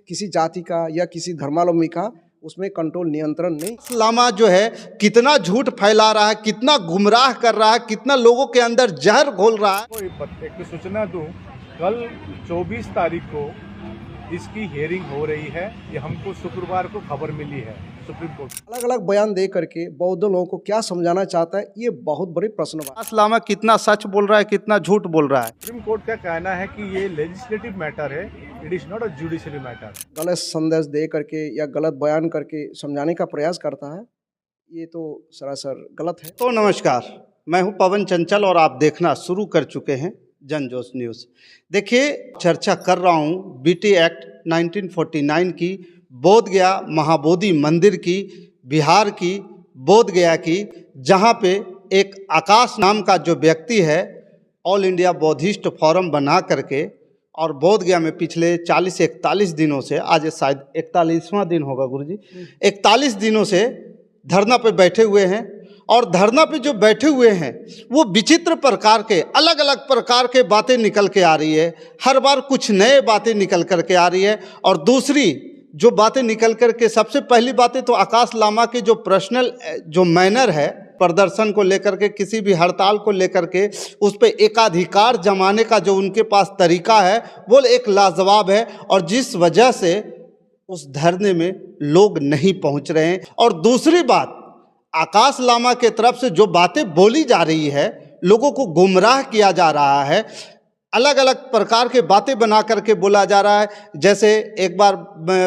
किसी जाति का या किसी धर्मावलंबी का उसमें कंट्रोल नियंत्रण नहीं। लामा जो है कितना झूठ फैला रहा है, कितना गुमराह कर रहा है, कितना लोगों के अंदर जहर घोल रहा है। एक सूचना दूं, कल 24 तारीख को इसकी हियरिंग हो रही है। ये हमको शुक्रवार को खबर मिली है सुप्रीम कोर्ट। अलग अलग बयान दे करके बौद्ध लोगों को क्या समझाना चाहता है, ये बहुत बड़ी प्रश्न है। आकाश लामा कितना सच बोल रहा है, कितना झूठ बोल रहा है। सुप्रीम कोर्ट का कहना है कि ये लेजिस्लेटिव मैटर है, it is not a judiciary matter. गलत संदेश दे करके या गलत बयान करके समझाने का प्रयास करता है, ये तो सरासर गलत है। तो नमस्कार, मैं हूं पवन चंचल और आप देखना शुरू कर चुके हैं जनजोश न्यूज़। देखिए, चर्चा कर रहा हूं बीटी एक्ट 1949 की, बोध गया महाबोधि मंदिर की, बिहार की, बोध गया की, जहां पे एक आकाश नाम का जो व्यक्ति है ऑल इंडिया बौद्धिस्ट फोरम बना करके, और बोध गया में पिछले 40-41 दिनों से, आज शायद 41वां दिन होगा गुरुजी, 41 दिनों से धरना पे बैठे हुए हैं। और धरना पे जो बैठे हुए हैं वो विचित्र प्रकार के, अलग अलग प्रकार के बातें निकल के आ रही है। हर बार कुछ नए बातें निकल कर के आ रही है। और दूसरी जो बातें निकल कर के, सबसे पहली बातें तो आकाश लामा के जो पर्सनल जो मैनर है, प्रदर्शन को लेकर के, किसी भी हड़ताल को लेकर के उस पर एकाधिकार जमाने का जो उनके पास तरीका है वो एक लाजवाब है। और जिस वजह से उस धरने में लोग नहीं पहुंच रहे हैं। और दूसरी बात, आकाश लामा के तरफ से जो बातें बोली जा रही है, लोगों को गुमराह किया जा रहा है, अलग अलग प्रकार के बातें बना करके बोला जा रहा है। जैसे एक बार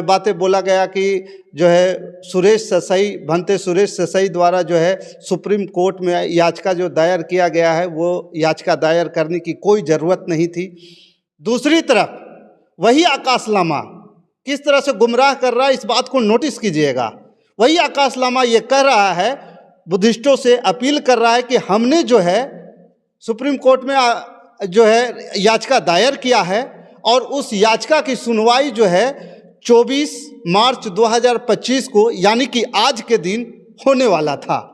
बातें बोला गया कि जो है सुरेश ससाई, भंते सुरेश ससाई द्वारा जो है सुप्रीम कोर्ट में याचिका जो दायर किया गया है, वो याचिका दायर करने की कोई ज़रूरत नहीं थी। दूसरी तरफ वही आकाश लामा किस तरह से गुमराह कर रहा है, इस बात को नोटिस कीजिएगा। वही आकाश लामा ये कह रहा है, बुद्धिस्टों से अपील कर रहा है कि हमने जो है सुप्रीम कोर्ट में जो है याचिका दायर किया है, और उस याचिका की सुनवाई जो है 24 मार्च 2025 को, यानी कि आज के दिन होने वाला था।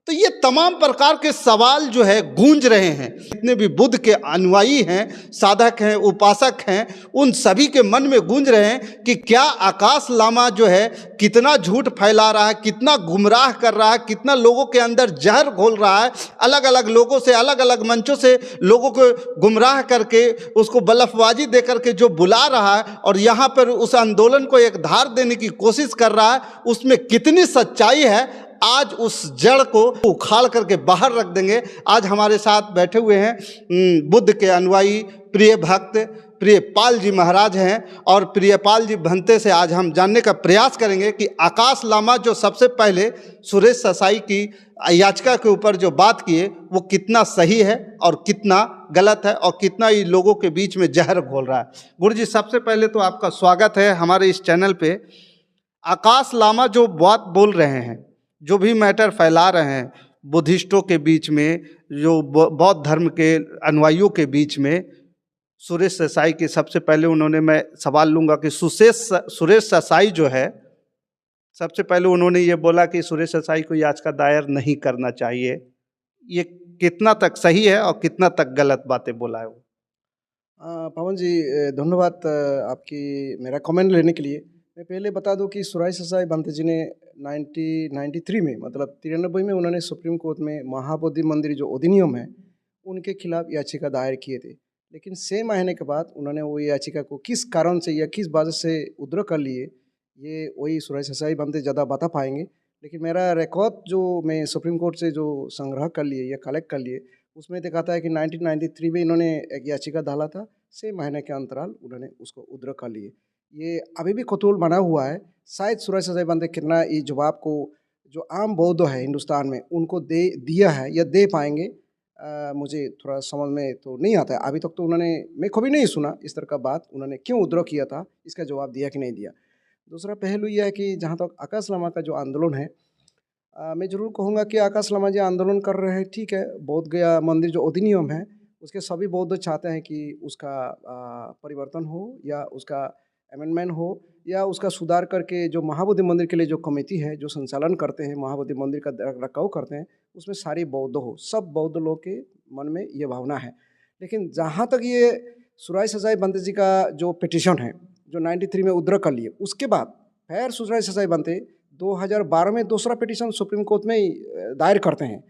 तो ये तमाम प्रकार के सवाल जो है गूंज रहे हैं। जितने भी बुद्ध के अनुयायी हैं, साधक हैं, उपासक हैं, उन सभी के मन में गूंज रहे हैं कि क्या आकाश लामा जो है कितना झूठ फैला रहा है, कितना गुमराह कर रहा है, कितना लोगों के अंदर जहर घोल रहा है, अलग अलग लोगों से, अलग अलग मंचों से लोगों को गुमराह करके, उसको बलफबाजी दे करके जो बुला रहा है और यहाँ पर उस आंदोलन को एक धार देने की कोशिश कर रहा है, उसमें कितनी सच्चाई है, आज उस जड़ को उखाड़ करके बाहर रख देंगे। आज हमारे साथ बैठे हुए हैं बुद्ध के अनुयायी प्रिय भक्त प्रियपाल जी महाराज हैं, और प्रियपाल जी भंते से आज हम जानने का प्रयास करेंगे कि आकाश लामा जो सबसे पहले सुरेश ससाई की याचिका के ऊपर जो बात किए वो कितना सही है और कितना गलत है, और कितना ही लोगों के बीच में जहर घोल रहा है। गुरु जी, सबसे पहले तो आपका स्वागत है हमारे इस चैनल पे। आकाश लामा जो बात बोल रहे हैं, जो भी मैटर फैला रहे हैं बुद्धिस्टों के बीच में, जो बौद्ध धर्म के अनुयायियों के बीच में, सुरेश ससाई की सबसे पहले उन्होंने, मैं सवाल लूँगा कि सुरेश ससाई जो है, सबसे पहले उन्होंने ये बोला कि सुरेश ससाई को याचिका दायर नहीं करना चाहिए। ये कितना तक सही है और कितना तक गलत बातें बोला है वो? पवन जी, धन्यवाद आपकी मेरा कमेंट लेने के लिए। मैं पहले बता दूं कि सुरेश ससाई भंते जी ने 1993 में, मतलब 93 में, उन्होंने सुप्रीम कोर्ट में महाबोधि मंदिर जो अधिनियम है उनके खिलाफ याचिका दायर किए थे। लेकिन 6 महीने के बाद उन्होंने वो याचिका को किस कारण से या किस वजह से विथड्रॉ कर लिए, ये वही सुरेश ससाई भंते ज़्यादा बता पाएंगे। लेकिन मेरा रिकॉर्ड जो मैं सुप्रीम कोर्ट से जो संग्रह कर लिए या कलेक्ट कर लिए, उसमें दिखाता है कि 1993 में इन्होंने एक याचिका डाला था, 6 महीने के अंतराल उन्होंने उसको विथड्रॉ कर लिए। ये अभी भी कौतूहल बना हुआ है, शायद सुरेश ससाई भंते कितना ये जवाब को जो आम बौद्ध है हिंदुस्तान में उनको दे दिया है या दे पाएंगे, मुझे थोड़ा समझ में तो नहीं आता है। अभी तक तो उन्होंने, मैं कभी नहीं सुना इस तरह का बात, उन्होंने क्यों विथड्रॉ किया था इसका जवाब दिया कि नहीं दिया। दूसरा पहलू यह है कि जहाँ तक आकाश लामा का जो आंदोलन है, मैं ज़रूर कहूँगा कि आकाश लामा जी आंदोलन कर रहे हैं, ठीक है। बोध गया मंदिर जो अधिनियम है उसके सभी बौद्ध चाहते हैं कि उसका परिवर्तन हो या उसका अमेंडमेंट हो या उसका सुधार करके जो महाबोधि मंदिर के लिए जो कमेटी है जो संचालन करते हैं, महाबोधि मंदिर का रखरखाव करते हैं, उसमें सारे बौद्ध हो, सब बौद्ध लोग के मन में ये भावना है। लेकिन जहाँ तक ये सुरेश ससाई भंते जी का जो पिटीशन है, जो 93 में विथड्रॉ कर लिए, उसके बाद फिर सुराय ससाई बनते 2012 में दूसरा पिटीशन सुप्रीम कोर्ट में दायर करते हैं।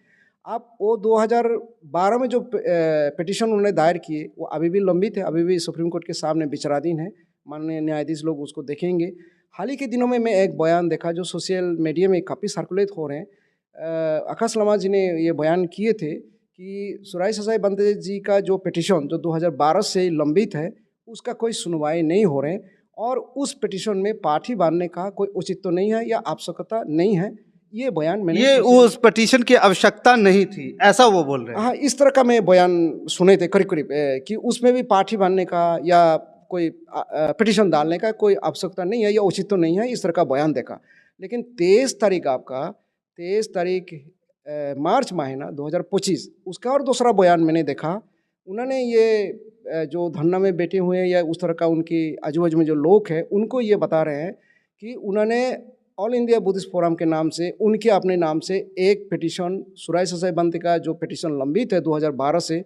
आप वो 2012 में जो पिटीशन उन्होंने दायर किए वो अभी भी लंबित है, अभी भी सुप्रीम कोर्ट के सामने विचाराधीन है। माननीय न्यायाधीश लोग उसको देखेंगे। हाल ही के दिनों में मैं एक बयान देखा जो सोशल मीडिया में काफ़ी सर्कुलेट हो रहे हैं। आकाश लम्हा जी ने ये बयान किए थे कि सुराय ससाई बनते जी का जो पिटीशन जो 2012 से लंबित है उसका कोई सुनवाई नहीं हो रहे और उस पिटीशन में पार्टी बांधने का कोई उचित तो नहीं है या आवश्यकता नहीं है। ये बयान मैंने ये उस पिटीशन की आवश्यकता नहीं थी, ऐसा वो बोल रहे हैं। हाँ, इस तरह का मैं बयान सुने थे करीब करीब कि उसमें भी पार्टी बांधने का या कोई पिटीशन डालने का कोई आवश्यकता नहीं है या उचित तो नहीं है, इस तरह का बयान देखा। लेकिन 23 तारीख मार्च महीना 2025 उसका और दूसरा बयान मैंने देखा। उन्होंने ये जो धरना में बैठे हुए हैं या उस तरह का उनकी आजू बाजू में जो लोग हैं उनको ये बता रहे हैं कि उन्होंने ऑल इंडिया बुद्धिस्ट फोरम के नाम से उनके अपने नाम से एक पिटीशन सुराय ससाई बनते का जो पिटीशन लंबित है 2012 से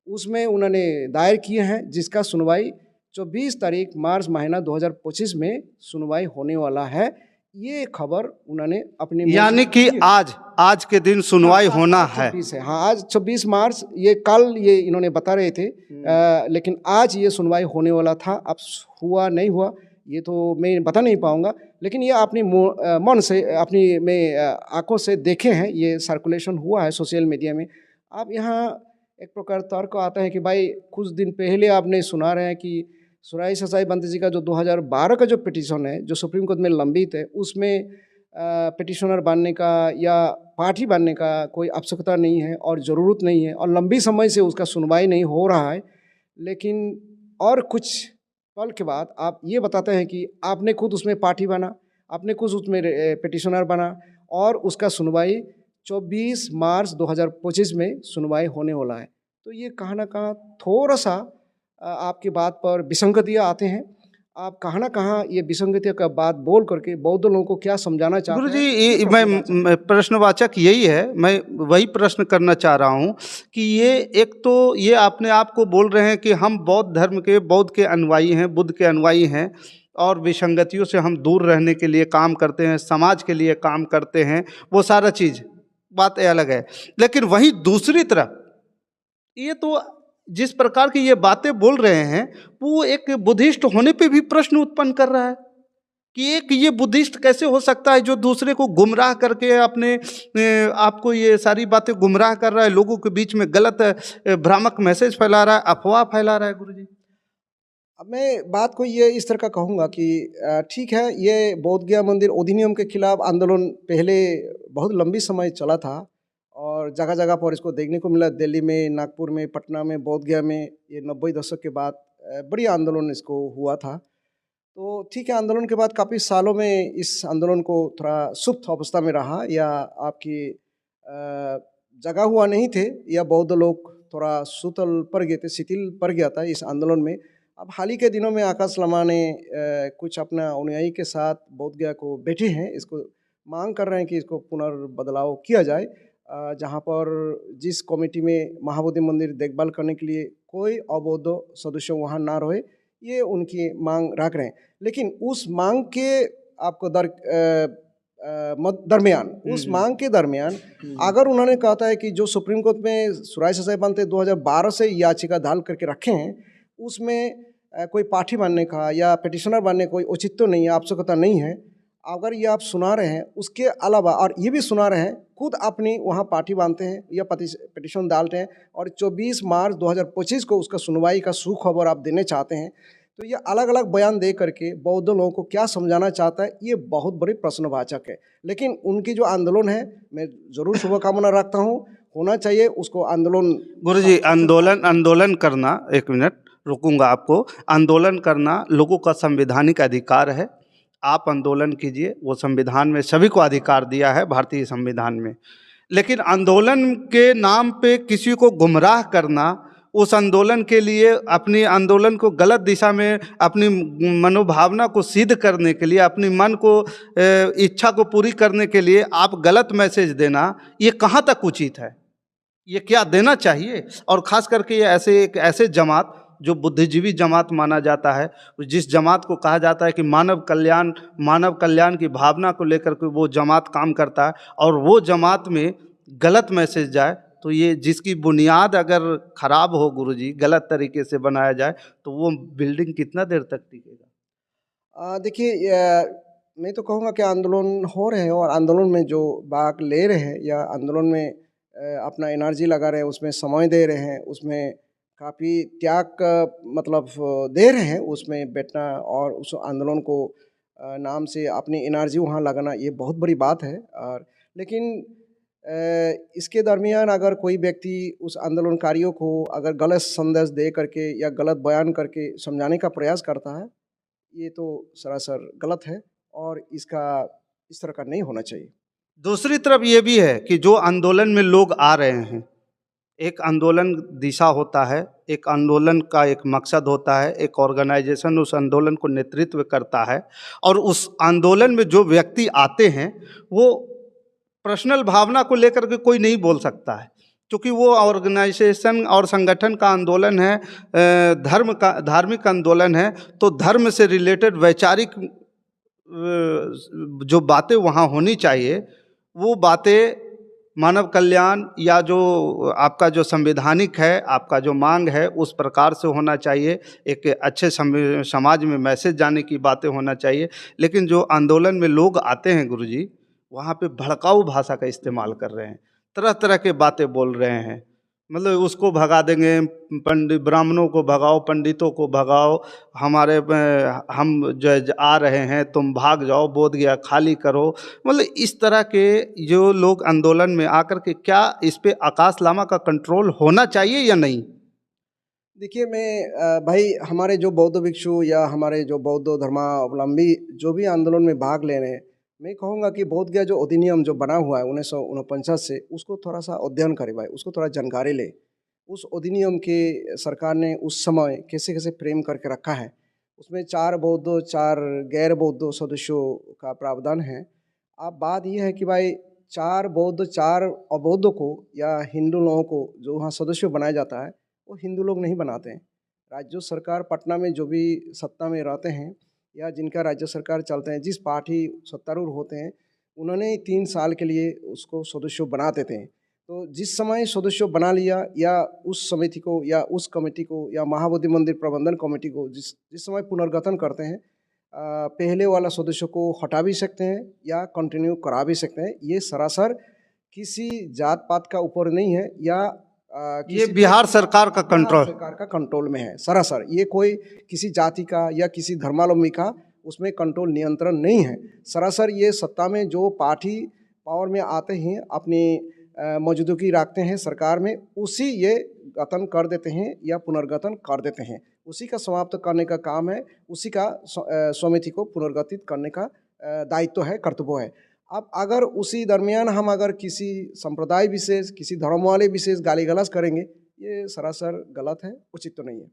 उसमें उन्होंने दायर किए हैं, जिसका सुनवाई 24 तारीख मार्च महीना 2025 में सुनवाई होने वाला है। ये खबर उन्होंने अपने यानी कि आज के दिन सुनवाई होना है। हाँ, आज 26 मार्च, ये कल ये इन्होंने बता रहे थे लेकिन आज ये सुनवाई होने वाला था। अब हुआ नहीं हुआ ये तो मैं बता नहीं पाऊंगा, लेकिन ये अपनी मन से अपनी में आंखों से देखे हैं, ये सर्कुलेशन हुआ है सोशल मीडिया में। आप यहाँ एक प्रकार तर्क आता है कि भाई कुछ दिन पहले आपने सुना रहे हैं कि सुराय ससाई बनते जी का जो 2012 का जो पिटीशन है जो सुप्रीम कोर्ट में लंबित है उसमें पिटीशनर बनने का या पार्टी बनने का कोई आवश्यकता नहीं है और ज़रूरत नहीं है और लंबी समय से उसका सुनवाई नहीं हो रहा है। लेकिन और कुछ पल के बाद आप ये बताते हैं कि आपने खुद उसमें पार्टी बना, आपने खुद उसमें पिटीशनर बना और उसका सुनवाई 24 मार्च 2025 में सुनवाई होने वाला है। तो ये कहाँ ना कहाँ थोड़ा सा आपकी बात पर विसंगतियाँ आते हैं। आप कहाँ ना कहाँ ये विसंगतियों का बात बोल करके बौद्ध लोगों को क्या समझाना चाहते हैं? गुरुजी, मैं प्रश्नवाचक यही है, मैं वही प्रश्न करना चाह रहा हूँ कि ये एक तो ये अपने आप को बोल रहे हैं कि हम बौद्ध धर्म के बौद्ध के अनुयायी हैं, बुद्ध के अनुयायी हैं और विसंगतियों से हम दूर रहने के लिए काम करते हैं, समाज के लिए काम करते हैं, वो सारा चीज़ बात अलग है। लेकिन वहीं दूसरी तरफ ये तो जिस प्रकार की ये बातें बोल रहे हैं वो एक बुद्धिस्ट होने पे भी प्रश्न उत्पन्न कर रहा है कि एक ये बुद्धिस्ट कैसे हो सकता है जो दूसरे को गुमराह करके अपने आपको ये सारी बातें गुमराह कर रहा है, लोगों के बीच में गलत भ्रामक मैसेज फैला रहा है, अफवाह फैला रहा है। गुरुजी, अब मैं बात को ये इस तरह का कहूँगा कि ठीक है, ये बोध गया मंदिर अधिनियम के खिलाफ आंदोलन पहले बहुत लंबी समय चला था और जगह जगह पर इसको देखने को मिला। दिल्ली में, नागपुर में, पटना में, बोध गया में ये 90 दशक के बाद बड़ी आंदोलन इसको हुआ था। तो ठीक है, आंदोलन के बाद काफ़ी सालों में इस आंदोलन को थोड़ा सुप्त अवस्था में रहा या आपकी जगह हुआ नहीं थे या बौद्ध लोग थोड़ा सुतल पड़ गए थे, शिथिल पड़ गया था इस आंदोलन में। अब हाल ही के दिनों में आकाश लम्हा ने कुछ अपना अनुयायी के साथ बोध गया को बैठे हैं, इसको मांग कर रहे हैं कि इसको पुनर्बदलाव किया जाए, जहाँ पर जिस कमेटी में महाबोधि मंदिर देखभाल करने के लिए कोई अबौद्ध सदस्य वहाँ ना रहे, ये उनकी मांग रख रहे हैं। लेकिन उस मांग के आपको दरमियान उस मांग के दरमियान अगर उन्होंने कहा है कि जो सुप्रीम कोर्ट में सुराय ससाई बनते 2012 से याचिका डाल करके रखे हैं उसमें कोई पार्टी बनने का या पिटिशनर बनने का कोई औचित्य नहीं है, आवश्यकता नहीं है, अगर ये आप सुना रहे हैं, उसके अलावा और ये भी सुना रहे हैं खुद अपनी वहाँ पार्टी बांधते हैं या पिटिशन डालते हैं और 24 मार्च 2025 को उसका सुनवाई का सुखबर आप देने चाहते हैं, तो ये अलग अलग बयान दे करके बौद्ध लोगों को क्या समझाना चाहता है, ये बहुत बड़ी प्रश्नवाचक है। लेकिन उनकी जो आंदोलन है, मैं ज़रूर शुभकामना रखता हूँ, होना चाहिए उसको आंदोलन। गुरुजी, आंदोलन करना, एक मिनट रुकूंगा आपको, आंदोलन करना लोगों का संवैधानिक अधिकार है। आप आंदोलन कीजिए, वो संविधान में सभी को अधिकार दिया है, भारतीय संविधान में। लेकिन आंदोलन के नाम पे किसी को गुमराह करना, उस आंदोलन के लिए अपनी आंदोलन को गलत दिशा में अपनी मनोभावना को सिद्ध करने के लिए, अपनी मन को इच्छा को पूरी करने के लिए आप गलत मैसेज देना, ये कहाँ तक उचित है? ये क्या देना चाहिए? और ख़ास करके ये ऐसे जमात जो बुद्धिजीवी जमात माना जाता है, जिस जमात को कहा जाता है कि मानव कल्याण की भावना को लेकर के वो जमात काम करता है, और वो जमात में गलत मैसेज जाए तो ये जिसकी बुनियाद अगर खराब हो गुरुजी, गलत तरीके से बनाया जाए, तो वो बिल्डिंग कितना देर तक टिकेगा? देखिए, मैं तो कहूँगा कि आंदोलन हो रहे हैं और आंदोलन में जो भाग ले रहे हैं या आंदोलन में अपना एनर्जी लगा रहे हैं, उसमें समय दे रहे हैं, उसमें काफ़ी त्याग का मतलब दे रहे हैं, उसमें बैठना और उस आंदोलन को नाम से अपनी एनर्जी वहाँ लगाना, ये बहुत बड़ी बात है। और लेकिन इसके दरमियान अगर कोई व्यक्ति उस आंदोलनकारियों को अगर गलत संदेश दे करके या गलत बयान करके समझाने का प्रयास करता है, ये तो सरासर गलत है और इसका इस तरह का नहीं होना चाहिए। दूसरी तरफ ये भी है कि जो आंदोलन में लोग आ रहे हैं, एक आंदोलन दिशा होता है, एक आंदोलन का एक मकसद होता है, एक ऑर्गेनाइजेशन उस आंदोलन को नेतृत्व करता है, और उस आंदोलन में जो व्यक्ति आते हैं वो पर्सनल भावना को लेकर के कोई नहीं बोल सकता है, क्योंकि वो ऑर्गेनाइजेशन और संगठन का आंदोलन है, धार्मिक आंदोलन है, तो धर्म से रिलेटेड वैचारिक जो बातें वहाँ होनी चाहिए, वो बातें मानव कल्याण या जो आपका जो संवैधानिक है, आपका जो मांग है, उस प्रकार से होना चाहिए। एक अच्छे समाज में मैसेज जाने की बातें होना चाहिए। लेकिन जो आंदोलन में लोग आते हैं गुरुजी, वहाँ पे भड़काऊ भाषा का इस्तेमाल कर रहे हैं, तरह तरह के बातें बोल रहे हैं, मतलब उसको भगा देंगे, पंडित ब्राह्मणों को भगाओ, पंडितों को भगाओ, हम जो आ रहे हैं तुम भाग जाओ, बोध गया खाली करो, मतलब इस तरह के जो लोग आंदोलन में आकर के, क्या इस पे आकाश लामा का कंट्रोल होना चाहिए या नहीं? देखिए, मैं भाई हमारे जो बौद्ध भिक्षु या हमारे जो बौद्ध धर्मावलंबी जो भी आंदोलन में भाग ले रहे हैं, मैं कहूँगा कि बोध गया जो अधिनियम जो बना हुआ है 1949 से, उसको थोड़ा सा अध्ययन करे भाई, उसको थोड़ा जानकारी ले। उस अधिनियम के सरकार ने उस समय कैसे कैसे फ्रेम करके रखा है, उसमें 4 बौद्ध 4 गैर बौद्ध सदस्यों का प्रावधान है। अब बात यह है कि भाई 4 बौद्ध 4 अबौद्ध को या हिंदू लोगों को जो वहाँ सदस्य बनाया जाता है, वो हिंदू लोग नहीं बनाते हैं। राज्य सरकार पटना में जो भी सत्ता में रहते हैं या जिनका राज्य सरकार चलते हैं, जिस पार्टी सत्तारूढ़ होते हैं, उन्होंने 3 साल के लिए उसको सदस्य बना देते हैं। तो जिस समय सदस्य बना लिया या उस समिति को या उस कमेटी को या महाबोधि मंदिर प्रबंधन कमेटी को जिस समय पुनर्गठन करते हैं, पहले वाला सदस्य को हटा भी सकते हैं या कंटिन्यू करा भी सकते हैं। ये सरासर किसी जात पात का ऊपर नहीं है या ये बिहार सरकार का कंट्रोल में है। सरासर ये कोई किसी जाति का या किसी धर्मावलंबी का उसमें कंट्रोल नियंत्रण नहीं है। सरासर ये सत्ता में जो पार्टी पावर में आते हैं, अपनी मौजूदगी रखते हैं सरकार में, उसी ये गठन कर देते हैं या पुनर्गठन कर देते हैं। उसी का समाप्त करने का काम है, उसी का समिति को पुनर्गठित करने का दायित्व है, कर्तव्य है। अब अगर उसी दरमियान हम अगर किसी संप्रदाय विशेष, किसी धर्म वाले विशेष गाली गलौज करेंगे, ये सरासर गलत है, उचित तो नहीं है।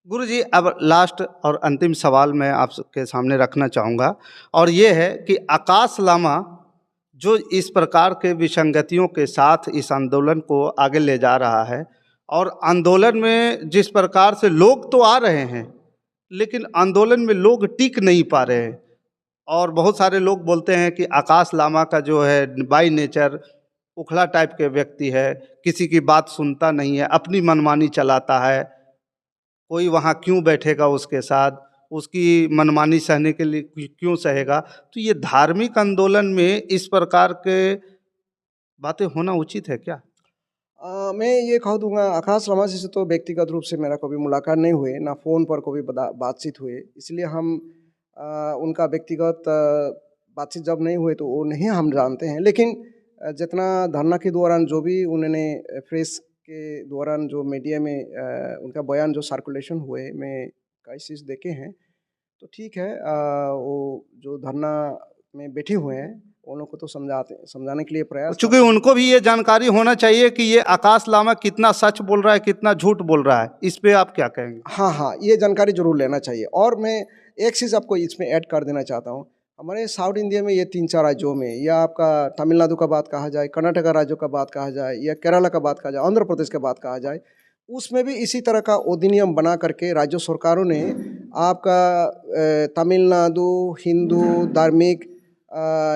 गुरुजी, अब लास्ट और अंतिम सवाल मैं आपके सामने रखना चाहूँगा, और ये है कि आकाश लामा जो इस प्रकार के विसंगतियों के साथ इस आंदोलन को आगे ले जा रहा है, और आंदोलन में जिस प्रकार से लोग तो आ रहे हैं लेकिन आंदोलन में लोग टिक नहीं पा रहे हैं, और बहुत सारे लोग बोलते हैं कि आकाश लामा का जो है बाय नेचर उखला टाइप के व्यक्ति है, किसी की बात सुनता नहीं है, अपनी मनमानी चलाता है, कोई वहाँ क्यों बैठेगा उसके साथ, उसकी मनमानी सहने के लिए क्यों सहेगा। तो ये धार्मिक आंदोलन में इस प्रकार के बातें होना उचित है क्या? मैं ये कह दूंगा, आकाश लामा जी से तो व्यक्तिगत रूप से मेरा कभी मुलाकात नहीं हुए, ना फ़ोन पर कभी बातचीत हुए, इसलिए हम उनका व्यक्तिगत बातचीत जब नहीं हुए तो वो नहीं हम जानते हैं। लेकिन जितना धरना के दौरान जो भी उन्होंने प्रेस के दौरान जो मीडिया में उनका बयान जो सर्कुलेशन हुए, मैं कई चीज़ देखे हैं, तो ठीक है, वो जो धरना में बैठे हुए हैं उन लोगों को तो समझाने के लिए प्रयास, चूँकि उनको भी ये जानकारी होना चाहिए कि ये आकाश लामा कितना सच बोल रहा है, कितना झूठ बोल रहा है। इस पे आप क्या कहेंगे? हाँ, ये जानकारी जरूर लेना चाहिए। और मैं एक चीज़ आपको इसमें ऐड कर देना चाहता हूँ, हमारे साउथ इंडिया में ये 3-4 राज्यों में, या आपका तमिलनाडु का बात कहा जाए, कर्नाटक राज्यों का बात कहा जाए, या केरला का बात कहा जाए, आंध्र प्रदेश का बात कहा जाए, उसमें भी इसी तरह का अधिनियम बना करके राज्य सरकारों ने आपका तमिलनाडु हिंदू धार्मिक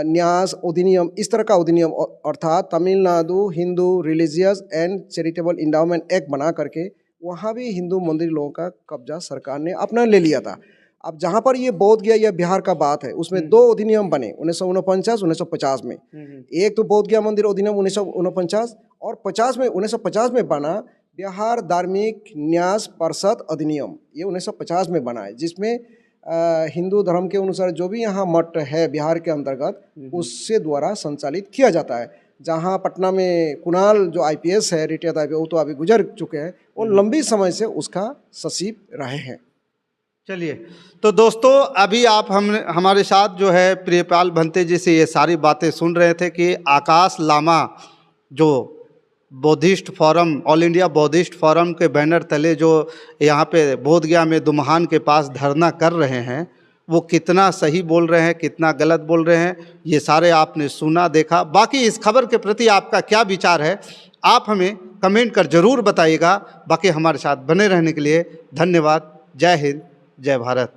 न्यास अधिनियम, इस तरह का अधिनियम अर्थात Tamil Nadu Hindu religious and charitable endowment act बना करके वहाँ भी हिंदू मंदिर लोगों का कब्जा सरकार ने अपना ले लिया था। अब जहाँ पर ये बोध गया या बिहार का बात है, उसमें दो अधिनियम बने 1949-1950 में। एक तो बोध गया मंदिर अधिनियम 1949 और 1950 में बना बिहार धार्मिक न्यास परिषद अधिनियम, ये 1950 में बना है, जिसमें हिंदू धर्म के अनुसार जो भी यहाँ मठ है बिहार के अंतर्गत उससे द्वारा संचालित किया जाता है। जहाँ पटना में कुणाल जो आईपीएस है, रिटायर्ड आईपीएस, वो तो अभी गुजर चुके हैं, वो लंबी समय से उसका सचिव रहे हैं। चलिए, तो दोस्तों अभी आप हमारे साथ जो है प्रियपाल भंते जी से ये सारी बातें सुन रहे थे कि आकाश लामा जो Buddhist forum, all India Buddhist forum के बैनर तले जो यहाँ पे बोधगया में दुम्हान के पास धरना कर रहे हैं, वो कितना सही बोल रहे हैं, कितना गलत बोल रहे हैं, ये सारे आपने सुना देखा। बाकी इस खबर के प्रति आपका क्या विचार है, आप हमें कमेंट कर ज़रूर बताइएगा। बाकी हमारे साथ बने रहने के लिए धन्यवाद। जय हिंद, जय भारत।